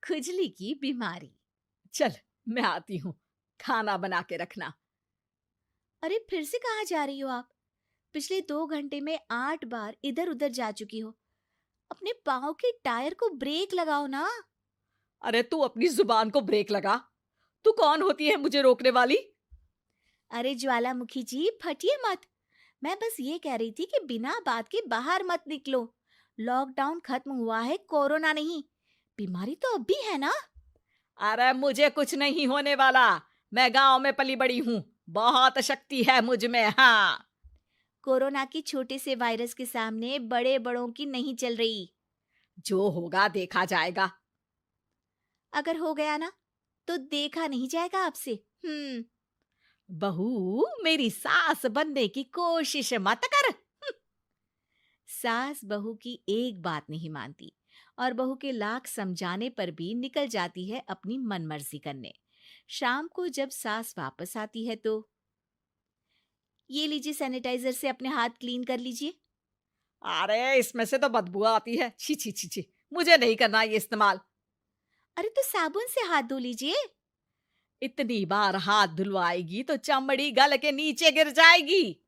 खुजली की बीमारी। चल, मैं आती हूँ, खाना बना के रखना। अरे फिर से कहाँ जा रही हो आप? पिछले 2 घंटे में 8 बार इधर उधर जा चुकी हो। अपने पाँव के टायर को ब्रेक लगाओ ना। अरे तू अपनी जुबान को ब्रेक लगा। तू कौन होती है मुझे रोकने वाली? अरे ज्वालामुखी जी, फटिए मत। मैं बस ये कह रही थी कि बिना बात के बाहर मत निकलो। लॉकडाउन खत्म हुआ है, कोरोना नहीं। बीमारी तो अब भी है ना। अरे मुझे कुछ नहीं होने वाला। मैं गांव में पली बड़ी हूँ। बहुत शक्ति है मुझ में। हाँ, कोरोना की छोटे से वायरस के सामने बड़े बड़ों की नहीं चल रही। जो होगा देखा जाएगा। अगर हो गया ना, तो देखा नहीं जाएगा आपसे। बहू, मेरी सास बनने की कोशिश मत कर। सास बहू की एक बात नहीं मानती और बहू के लाख समझाने पर भी निकल जाती है अपनी मनमर्जी करने। शाम को जब सास वापस आती है तो, ये लीजिए सैनिटाइजर से अपने हाथ क्लीन कर लीजिए। अरे इसमें से तो बदबू आती है। छी छी छी छी। मुझे नहीं करना ये इस्तेमाल। अरे तो साबुन से हाथ धो लीजिए। इतनी बार हाथ धुलवाएगी तो चमड़ी गल के नीचे गिर जाएगी।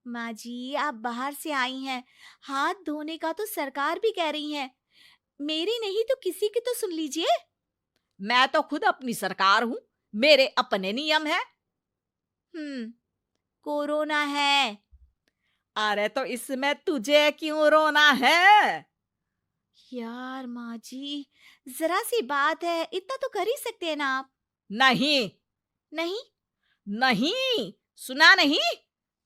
माँ जी, आप बाहर से आई हैं, हाथ धोने का तो सरकार भी कह रही है। मेरी नहीं तो किसी की तो सुन लीजिए। मैं तो खुद अपनी सरकार हूँ। मेरे अपने नियम है। हम्म कोरोना है। अरे तो इसमें तुझे क्यों रोना है? यार माँ जी, जरा सी बात है, इतना तो कर ही सकते हैं ना आप। नहीं। नहीं। नहीं, सुना नहीं?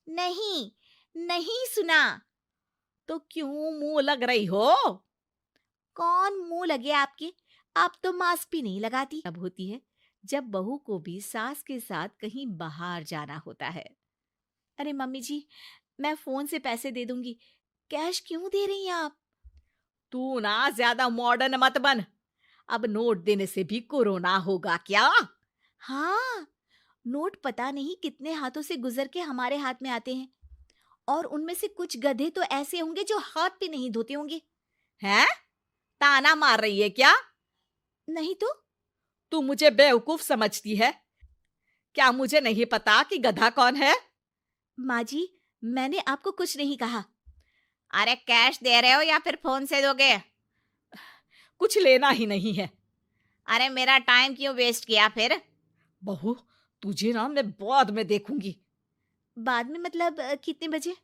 नहीं। नहीं सुना। तो क्यों मुंह लग रही हो? कौन मुंह लगे आपके? आप तो मास्क भी नहीं लगाती। अब होती है जब बहू को भी सास के साथ कहीं बाहर जाना होता है। अरे मम्मी जी, मैं फोन से पैसे दे दूंगी। कैश क्यों दे रही हैं आप? तू ना ज्यादा मॉडर्न मत बन। अब नोट देने से भी कोरोना होगा क्या? हाँ, नोट पता नहीं कितने हाथों से गुजर के हमारे हाथ में आते हैं, और उनमें से कुछ गधे तो ऐसे होंगे जो हाथ भी नहीं धोते होंगे। हैं? ताना मार रही है क्या? नहीं तो। तू मुझे बेवकूफ समझती है? क्या मुझे नहीं पता कि गधा कौन है? माँ जी, मैंने आपको कुछ नहीं कहा। अरे कैश दे रहे हो या फिर फोन से दोगे? कुछ लेना ही नहीं है। अरे मेरा टाइम क्यों वेस्ट किया फिर? बहू, तुझे ना मैं बाद में देखूंगी। बाद में मतलब कितने बजे?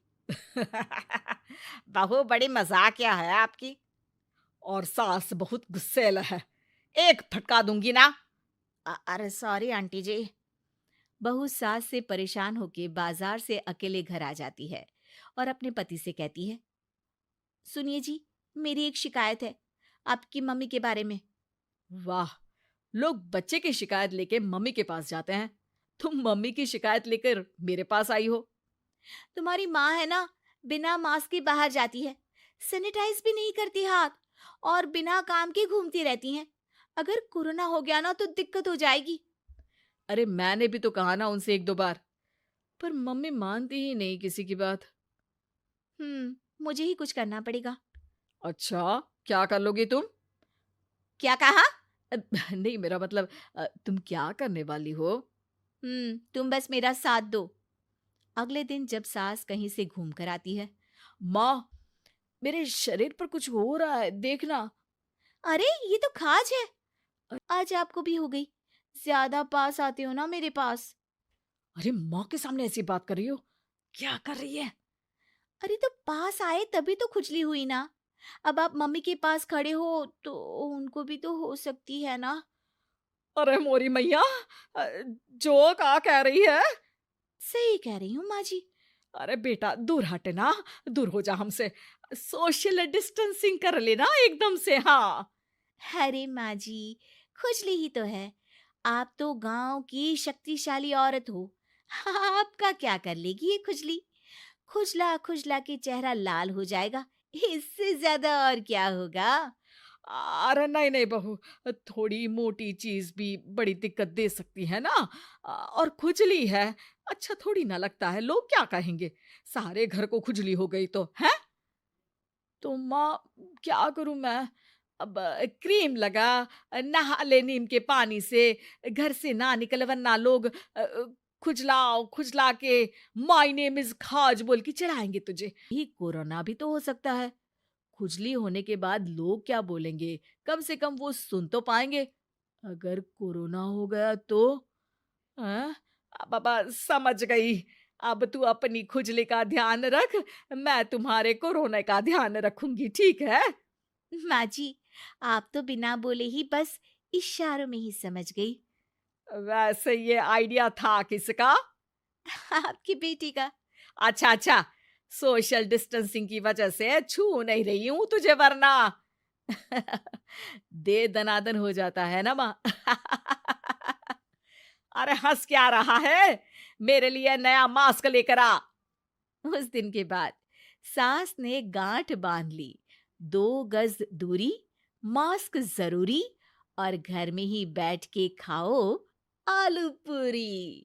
बहू बड़ी मजाकिया है आपकी। और सास बहुत गुस्सैल है। एक फटका दूंगी ना। अरे सॉरी आंटी जी। बहू सास से परेशान होके बाजार से अकेले घर आ जाती है और अपने पति से कहती है, सुनिए जी, मेरी एक शिकायत है आपकी मम्मी के बारे में। वाह, लोग बच्चे की शिकायत लेके मम्मी के पास जाते हैं। तुम मम्मी की शिकायत लेकर मेरे पास आई हो। तुम्हारी माँ है ना, बिना मास्क के बाहर जाती है, सैनिटाइज भी नहीं करती हाथ, और बिना काम के घूमती रहती हैं। अगर कोरोना हो गया ना तो दिक्कत हो जाएगी। अरे मैंने भी तो कहा ना उनसे एक दो बार, पर मम्मी मानती ही नहीं किसी की बात। मुझे ही कुछ करना पड़ेगा। अच्छा, क्या कर लोगी तुम? क्या कहा? नहीं, मेरा मतलब तुम क्या करने वाली हो? तुम बस मेरा साथ दो। अगले दिन जब सास कहीं से घूम कर आती है, माँ, मेरे शरीर पर कुछ हो रहा है, देखना। अरे ये तो खाज है। आज आपको भी हो गई। ज्यादा पास आते हो ना मेरे पास। अरे माँ के सामने ऐसी बात कर रही हो? क्या कर रही है? अरे तो पास आए तभी तो खुजली हुई ना। अब आप मम्मी के पास खड़े हो तो उनको भी तो हो सकती है ना। अरे मोरी मैया, अ, जो का कह रही है? सही कह रही हूँ माँ जी। अरे बेटा, दूर हट ना। दूर हो जा हमसे। सोशल डिस्टेंसिंग कर लेना एकदम से। हाँ। अरे माँ जी, खुजली ही तो है। आप तो गांव की शक्तिशाली औरत हो। आपका क्या कर लेगी ये खुजली? खुजला खुजला के चेहरा लाल हो जाएगा। इससे ज्यादा और क्या होगा? अरे नहीं नहीं बहू, थोड़ी मोटी चीज भी बड़ी दिक्कत दे सकती है ना। और खुजली है, अच्छा थोड़ी ना लगता है। लोग क्या कहेंगे? सारे घर को खुजली हो गई तो है। तो माँ, क्या करूं मैं? अब क्रीम लगा, नहा ले नीम के पानी से, घर से ना निकल वरना लोग खुजलाओ खुजला के माय नेम इज खाज बोल के चढ़ाएंगे तुझे। ही कोरोना भी तो हो सकता है। खुजली होने के बाद लोग क्या बोलेंगे? कम से कम वो सुन तो पाएंगे। अगर कोरोना हो गया तो? हाँ, बाबा समझ गई। अब तू अपनी खुजली का ध्यान रख, मैं तुम्हारे कोरोना का ध्यान रखूंगी, ठीक है? माँ जी, आप तो बिना बोले ही बस इशारों में ही समझ गई। वैसे ये आइडिया था किसका? आपकी बेटी का। अच्छा अच्छा, सोशल डिस्टेंसिंग की वजह से छू नहीं रही हूं तुझे वरना। दे दनादन हो जाता है ना माँ। अरे हंस क्या रहा है? मेरे लिए नया मास्क लेकर आ। उस दिन के बाद सास ने गांठ बांध ली। 2 गज दूरी, मास्क जरूरी, और घर में ही बैठ के खाओ आलू पूरी।